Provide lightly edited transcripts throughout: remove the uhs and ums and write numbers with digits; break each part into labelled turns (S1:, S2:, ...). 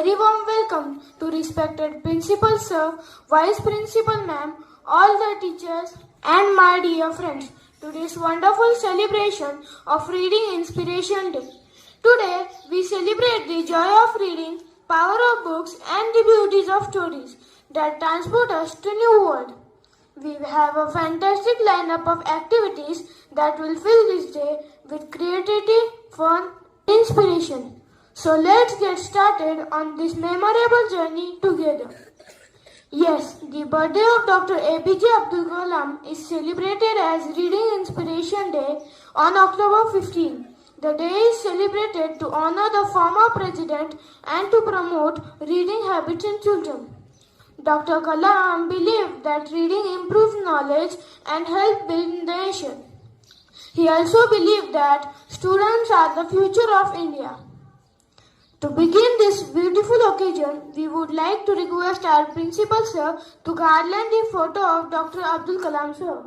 S1: very warm welcome to respected Principal Sir, Vice Principal Ma'am, all the teachers and my dear friends to this wonderful celebration of Reading Inspiration Day. Today we celebrate the joy of reading, power of books and the beauties of stories that transport us to new world. We have a fantastic lineup of activities that will fill this day with creativity, fun, and inspiration. So let's get started on this memorable journey together. Yes, the birthday of Dr. A.P.J. Abdul Kalam is celebrated as Reading Inspiration Day on October 15. The day is celebrated to honor the former president and to promote reading habits in children. Dr. Kalam believed that reading improves knowledge and helps build the nation. He also believed that students are the future of India. To begin this beautiful occasion, we would like to request our Principal Sir to garland the photo of Dr. Abdul Kalam Sir.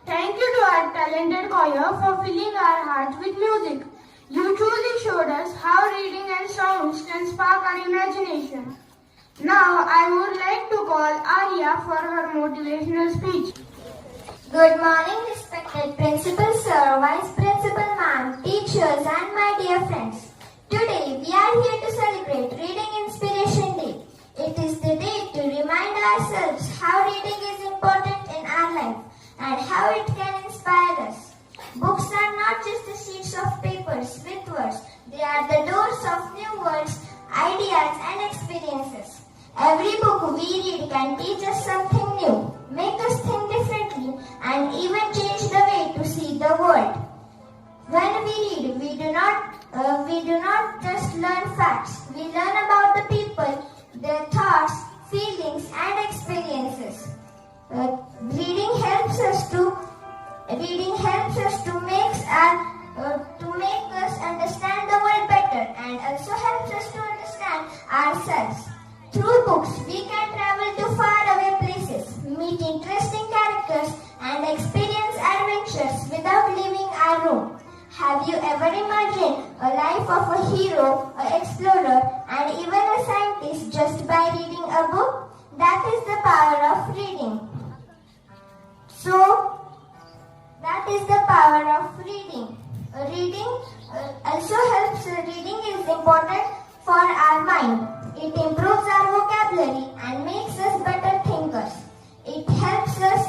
S1: Thank you to our talented choir for filling our hearts with music. You truly showed us how reading and songs can spark our imagination. Now I would like to call Arya for her motivational speech.
S2: Good morning, respected Principal Sir, Vice Principal Ma'am, teachers and my dear friends. Today we are here to celebrate Reading Inspiration Day. It is the day to remind ourselves how reading is important in our life and how it can inspire us. Books are not just the sheets of papers with words. They are the doors of new worlds, ideas and experiences. Every book we read can teach us something new, make us think differently and even change the way to see the world. When we read, we do not just learn facts. We learn about the people, their thoughts, feelings and experiences. Reading helps us to make us understand the world better and also helps us to understand understand ourselves. Through books, we can travel to faraway places, meet interesting characters, and experience adventures without leaving our room. Have you ever imagined a life of a hero, an explorer, and even a scientist just by reading a book? That is the power of reading. So, that is the power of reading. Reading also helps. Reading is important for our mind. It improves our vocabulary and makes us better thinkers. It helps us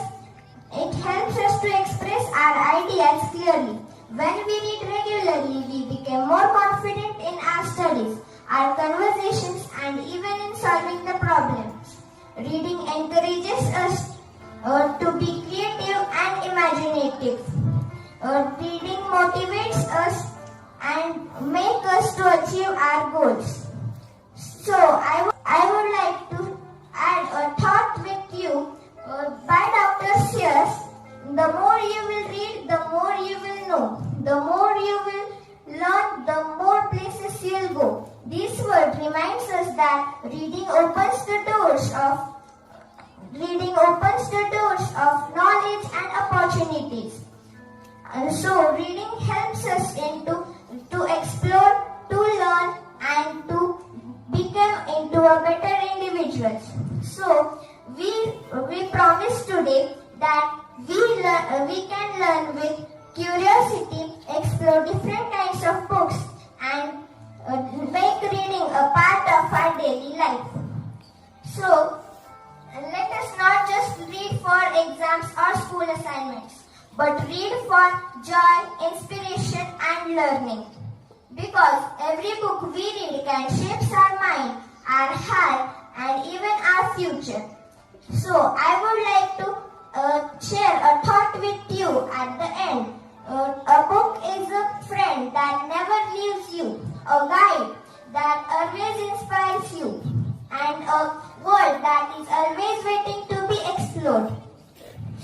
S2: to express our ideas clearly. When we read regularly, we become more confident in our studies, our conversations, and even in solving the problems. Reading encourages us to be creative and imaginative. Reading motivates us and makes us to achieve our goals. So, I would like to add a thought with you by Dr. Sears. The more you will read, the more you will know. The more you will learn, the more places you will go. This word reminds us that reading opens the doors of knowledge and opportunities. And so reading helps us to explore, to learn, and to become into a better individuals. So we promise today that we can learn with curiosity, explore different kinds of books, and make reading a part of our daily life. So let us not just read for exams or school assignments, but read for joy, inspiration, and learning. Because every book we read can shape our mind, our heart, and even our future. So I would like to share a thought with you at the end. A book is a friend that never leaves you, a guide that always inspires you, and a world that is always waiting to be explored.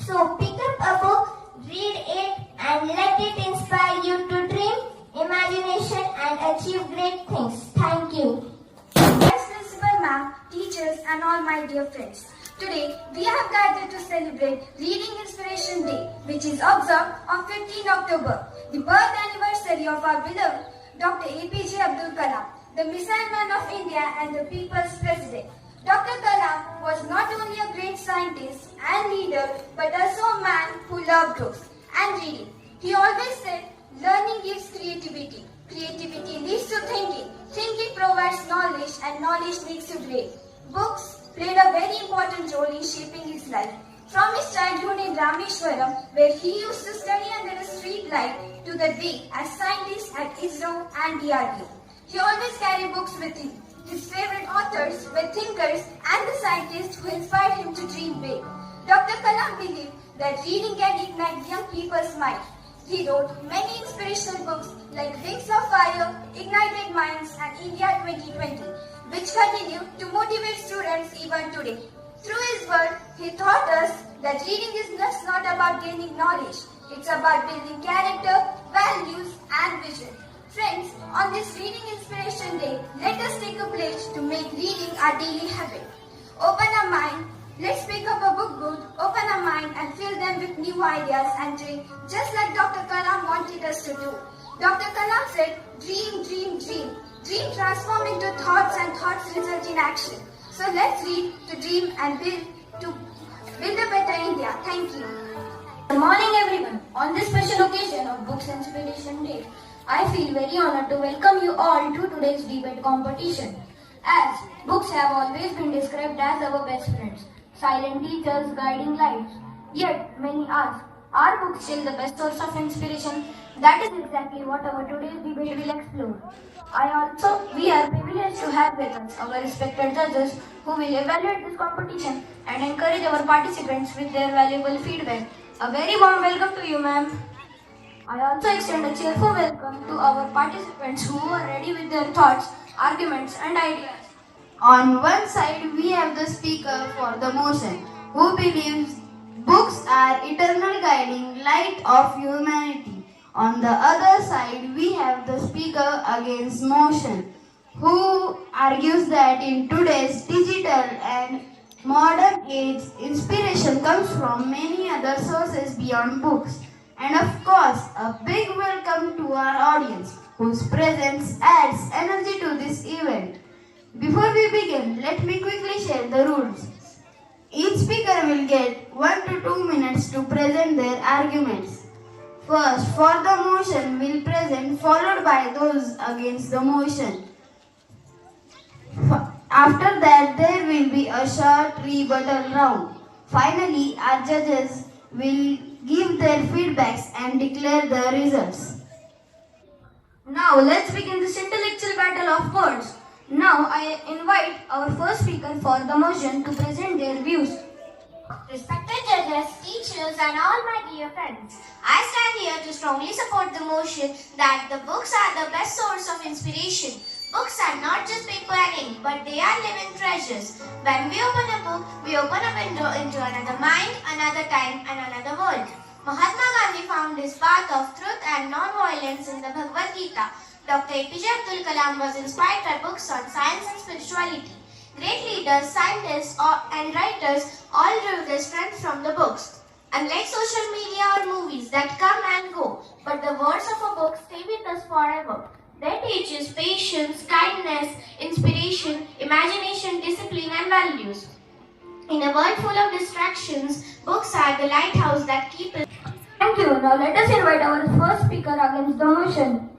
S2: So pick up a book, read it, and let it inspire you to dream, imagination, and achieve great things. Thank you.
S3: Vice Principal Ma'am, teachers, and all my dear friends. Today, we have gathered to celebrate Reading Inspiration Day, which is observed on 15 October, the birth anniversary of our beloved Dr. A.P.J. Abdul Kalam, the missile man of India and the people's president. Dr. Kalam was not only a great scientist and leader, but also a man who loved books and reading. He always said, learning gives creativity. Creativity leads to thinking. Thinking provides knowledge, and knowledge makes you great. Books played a very important role in shaping his life. From his childhood in Rameshwaram, where he used to study under a street light, to the day as scientist at ISRO and DRDO. He always carried books with him. His favorite authors were thinkers and the scientists who inspired him to dream big. Dr. Kalam believed that reading can ignite young people's mind. He wrote many inspirational books like Wings of Fire, Ignited Minds, and India 2020, which continue to motivate students even today. Through his work, he taught us that reading is just not about gaining knowledge. It's about building character, values, and vision. Friends, on this Reading Inspiration Day, let us take a pledge to make reading our daily habit. Open our mind. Let's pick up a book good, open our mind, and fill them with new ideas and dream, just like Dr. Kalam wanted us to do. Dr. Kalam said, dream, dream, dream. Dream transform into thoughts, and thoughts result in action. So let's read to dream and build a better India. Thank you.
S4: Good morning everyone. On this special occasion of Books Inspiration Day, I feel very honored to welcome you all to today's debate competition. As books have always been described as our best friends, silent teachers, guiding lights. Yet many ask, are books still the best source of inspiration? That is exactly what our today's debate will explore. We are privileged to have with us our respected judges who will evaluate this competition and encourage our participants with their valuable feedback. A very warm welcome to you, ma'am. I also extend a cheerful welcome to our participants who are ready with their thoughts, arguments, and ideas.
S5: On one side, we have the speaker for the motion, who believes books are eternal guiding light of humanity. On the other side, we have the speaker against motion, who argues that in today's digital and modern age, inspiration comes from many other sources beyond books. And of course, a big welcome to our audience, whose presence adds energy to this event. Before we begin, let me quickly share the rules. Each speaker will get 1 to 2 minutes to present their arguments. First, for the motion will present, followed by those against the motion. After that, there will be a short rebuttal round. Finally, our judges will give their feedbacks and declare the results.
S4: Now let's begin this intellectual battle of words. Now I invite our first speaker for the motion to present their views.
S2: Respected judges, teachers, and all my dear friends, I stand here to strongly support the motion that the books are the best source of inspiration. Books are not just paper and ink, but they are living treasures. When we open a book, we open a window into another mind, another time, and another world. Mahatma Gandhi found his path of truth and non-violence in the Bhagavad Gita. Dr. A.P.J. Abdul Kalam was inspired by books on science and spirituality. Great leaders, scientists, and writers all drew their strength from the books. Unlike social media or movies that come and go, but the words of a book stay with us forever. They teach us patience, kindness, inspiration, imagination, discipline, and values. In a world full of distractions, books are the lighthouse that keep us.
S3: Thank you. Now let us invite our first speaker against the motion.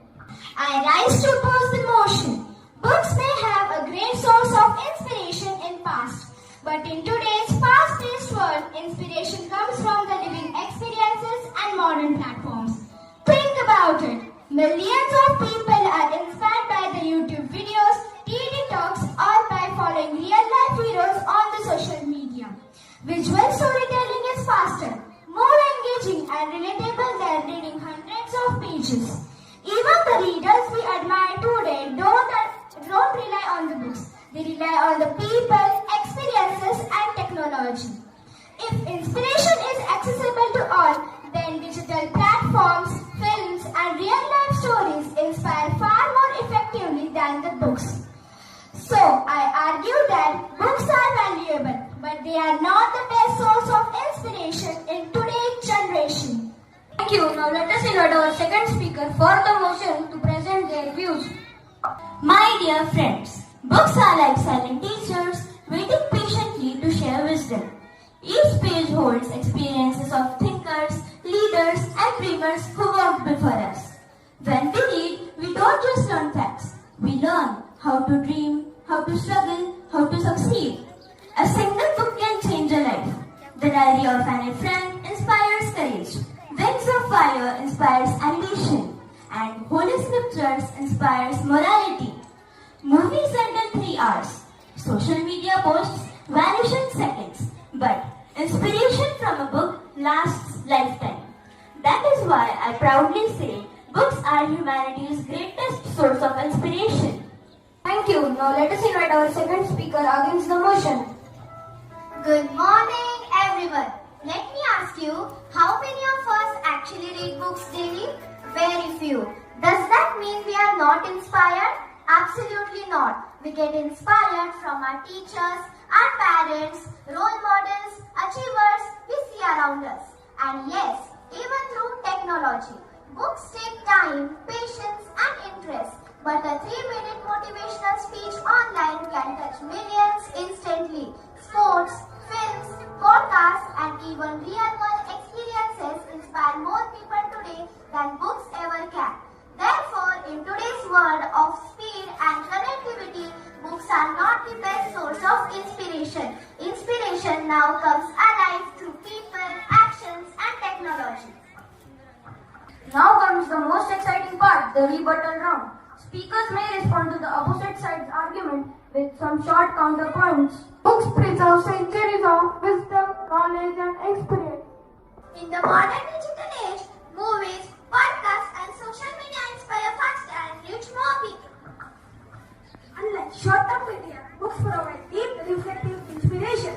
S2: I rise to oppose the motion. Books may have a great source of inspiration in past, but in today's fast-paced world, inspiration comes from the living experiences and modern platforms. Think about it. Millions of people are inspired by the YouTube videos, TV talks, or by following real-life heroes on the social media. Visual storytelling is faster, more engaging, and relatable than reading hundreds of pages. Even the readers we admire today don't rely on the books. They rely on the people, experiences, and technology. If inspiration is accessible to all, then digital platforms, films, and real-life stories inspire far more effectively than the books. So, I argue that books are valuable, but they are not the best source of inspiration in today's generation.
S3: Thank you. Now let us invite our second speaker for the motion to present their views.
S1: My dear friends, books are like silent teachers waiting patiently to share wisdom. Each page holds experiences of thinkers, leaders, and dreamers who walked before us. When we read, we don't just learn facts. We learn how to dream, how to struggle, how to succeed. A single book can change a life. The Diary of an Old Friend inspires courage. Wings of Fire inspires ambition. And Holy Scriptures inspires morality. Movies ended 3 hours. Social media posts vanish in seconds. But inspiration from a book lasts lifetime. That is why I proudly say books are humanity's greatest source of inspiration.
S3: Thank you. Now let us invite our second speaker against the motion.
S2: Good morning, everyone. Let me ask you, how many of us actually read books daily? Very few. Does that mean we are not inspired? Absolutely not. We get inspired from our teachers, our parents, role models, achievers we see around us. And yes, even through technology. Books take time, patience, and interest. But a 3-minute motivational speech online can touch millions instantly. Sports, films, podcasts, and even real-world experiences inspire more people today than books ever can. Therefore, in today's world of speed and connectivity, books are not the best source of inspiration. Inspiration now comes alive through people, actions, and technology.
S3: Now comes the most exciting part, the rebuttal round. Speakers may respond to the opposite side's argument with some short counterpoints.
S1: Books preserve centuries of wisdom, knowledge, and experience.
S2: In the modern digital age, movies, podcasts, and social media inspire faster and reach more people.
S3: Unlike short-term media, books provide deep, reflective inspiration.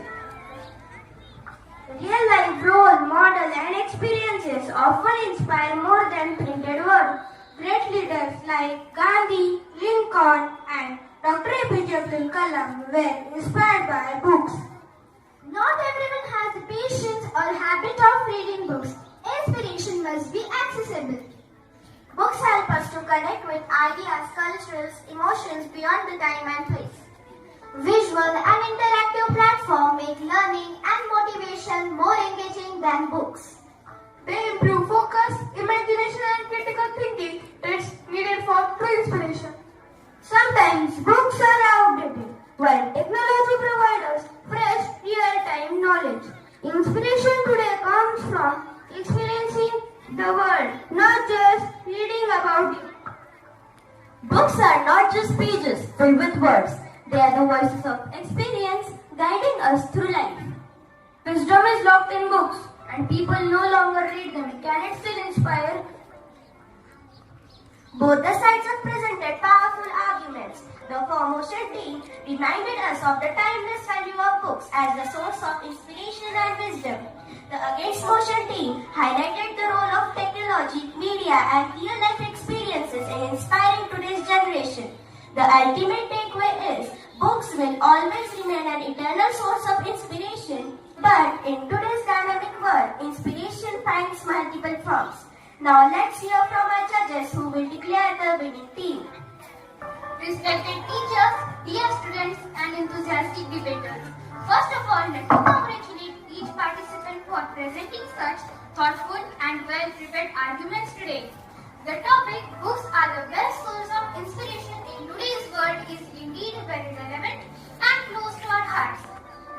S3: Real-life role, model, and experiences often inspire more than printed words. Great leaders like Gandhi, Lincoln, and Dr. A.P.J. Abdul Kalam were inspired by books.
S2: Not everyone has the patience or habit of reading books. Inspiration must be accessible. Books help us to connect with ideas, cultures, emotions beyond the time and place. Visual and interactive platforms make learning and motivation more engaging than books.
S1: They improve focus, imagination and critical thinking that's needed for true inspiration.
S3: Sometimes books are outdated, while technology provides us fresh, real-time knowledge. Inspiration today comes from experiencing the world, not just reading about it.
S2: Books are not just pages filled with words. They are the voices of experience guiding us through life.
S3: Wisdom is locked in books, and people no longer read them. Can it still inspire?
S2: Both the sides have presented powerful arguments. The foremotion team reminded us of the timeless value of books as the source of inspiration and wisdom. The against motion team highlighted the role of technology, media and real-life experiences in inspiring today's generation. The ultimate takeaway is books will always remain an eternal source of inspiration, but in today's dynamic world, inspiration finds multiple forms. Now let's hear from our judges who will declare the winning team.
S3: Respected teachers, dear students and enthusiastic debaters. First of all, let me congratulate each participant for presenting such thoughtful and well-prepared arguments today. The topic, books are the best source of inspiration in today's world, is indeed very relevant and close to our hearts.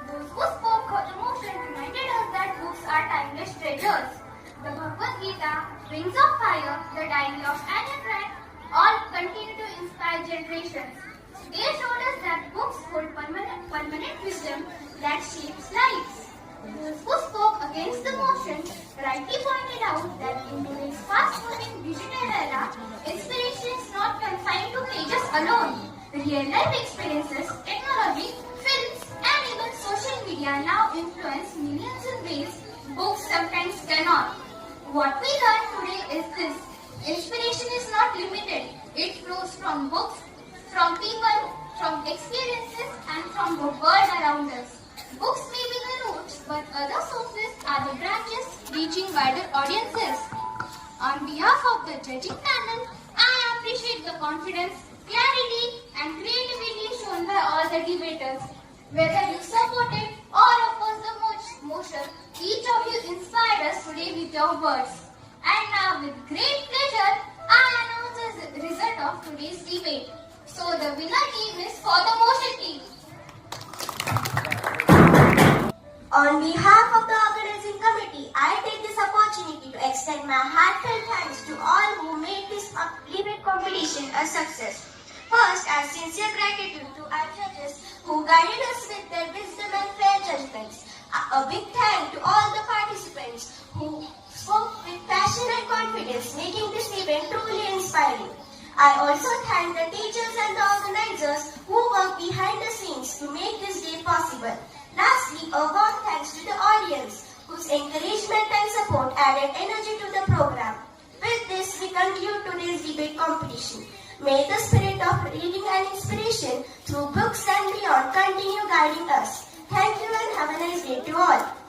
S3: Those who spoke with emotion reminded us that books are timeless treasures. The Bhagavad Gita, Wings of Fire, the Dialogue and a Track all continue to inspire generations. They showed us that books hold permanent wisdom that shapes lives. Those who spoke against the motion rightly pointed out that in today's fast-moving digital era, inspiration is not confined to pages alone. Real-life experiences, technology, films, and even social media now influence millions in ways books sometimes cannot. What we learn today is this. Inspiration is not limited. It flows from books, from people, from experiences, and from the world around us. Books may be the roots, but other sources are the branches reaching wider audiences. On behalf of the judging panel, I appreciate the confidence, clarity, and creativity shown by all the debaters. Whether you supported or opposed the motion, each of you inspired us today with your words. And now, with great pleasure, I announce the result of today's debate. So, the winner team is for the motion team.
S2: On behalf of the organizing committee, I take this opportunity to extend my heartfelt thanks to all who made this debate competition a success. First, our sincere gratitude to our judges who guided us with their wisdom and fair judgments. A big thank to all the participants who spoke with passion and confidence, making this event truly inspiring. I also thank the teachers and the organizers who worked behind the scenes to make this day possible. Lastly, a warm thanks to the audience whose encouragement and support added energy to the program. With this, we conclude today's debate competition. May the spirit of reading and inspiration through books and beyond continue guiding us. Thank you and have a nice day to all.